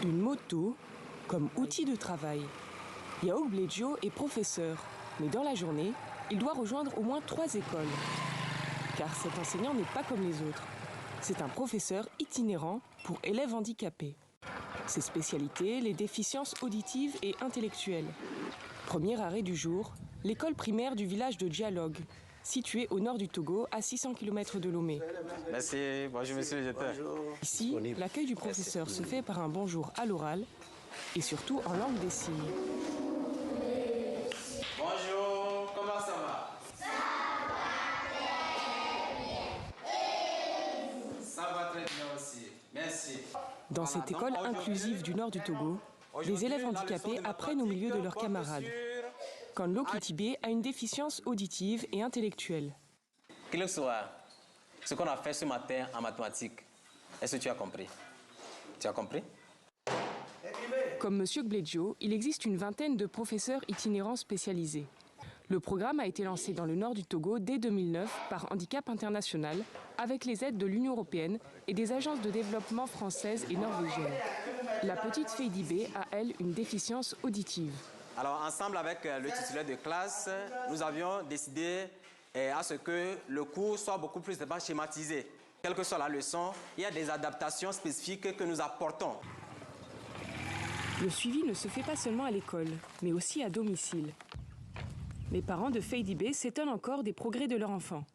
Une moto comme outil de travail. Yaouk Bledjo est professeur, mais dans la journée, il doit rejoindre au moins 3 écoles. Car cet enseignant n'est pas comme les autres. C'est un professeur itinérant pour élèves handicapés. Ses spécialités, les déficiences auditives et intellectuelles. Premier arrêt du jour, l'école primaire du village de Dialogue, située au nord du Togo, à 600 km de Lomé. Merci, bonjour monsieur le directeur. Ici, l'accueil du professeur se fait par un bonjour à l'oral et surtout en langue des signes. Bonjour, comment ça va? Ça va très bien. Ça va très bien aussi, merci. Dans cette école inclusive du nord du Togo, les élèves handicapés apprennent au milieu de leurs camarades. Kanlo Kitibé a une déficience auditive et intellectuelle. Quel que soit ce qu'on a fait ce matin en mathématiques, est-ce que tu as compris? Tu as compris? Comme M. Bledjo, il existe une vingtaine de professeurs itinérants spécialisés. Le programme a été lancé dans le nord du Togo dès 2009 par Handicap International, avec les aides de l'Union européenne et des agences de développement françaises et norvégiennes. La petite Feidibé a, elle, une déficience auditive. Alors, ensemble avec le titulaire de classe, nous avions décidé à ce que le cours soit beaucoup plus schématisé. Quelle que soit la leçon, il y a des adaptations spécifiques que nous apportons. Le suivi ne se fait pas seulement à l'école, mais aussi à domicile. Les parents de Feidibé s'étonnent encore des progrès de leur enfant.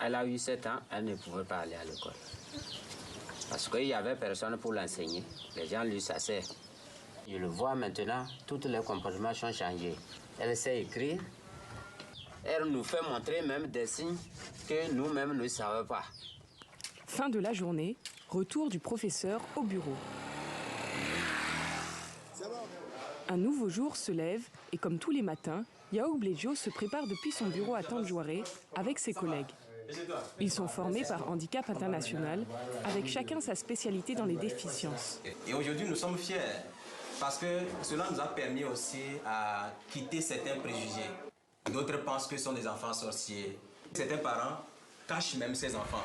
Elle a eu 7 ans, elle ne pouvait pas aller à l'école. Parce qu'il n'y avait personne pour l'enseigner. Les gens lui sassaient. Je le vois maintenant, tous les comportements ont changé. Elle sait écrire. Elle nous fait montrer même des signes que nous-mêmes ne savons pas. Fin de la journée, retour du professeur au bureau. Un nouveau jour se lève et comme tous les matins, Yaouk Bledjo se prépare depuis son bureau à Tandjouaré avec ses collègues. Ils sont formés par Handicap International, avec chacun sa spécialité dans les déficiences. Et aujourd'hui, nous sommes fiers parce que cela nous a permis aussi à quitter certains préjugés. D'autres pensent que ce sont des enfants sorciers. Certains parents cachent même ces enfants.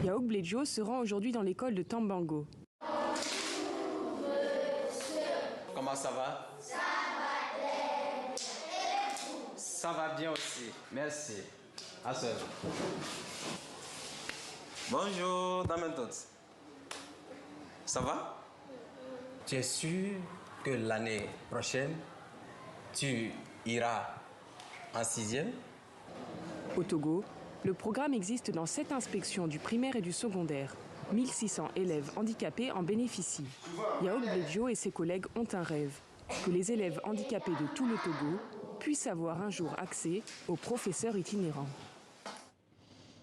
Yaouk Bledjo se rend aujourd'hui dans l'école de Tambango. Comment ça va? Ça va très bien. Ça va bien aussi. Merci. À ce. Bonjour, dame toutes. Ça va? Tu es sûr que l'année prochaine, tu iras en 6e? Au Togo, le programme existe dans 7 inspections du primaire et du secondaire. 1600 élèves handicapés en bénéficient. Yaouk Bledjo et ses collègues ont un rêve, que les élèves handicapés de tout le Togo puissent avoir un jour accès aux professeurs itinérants.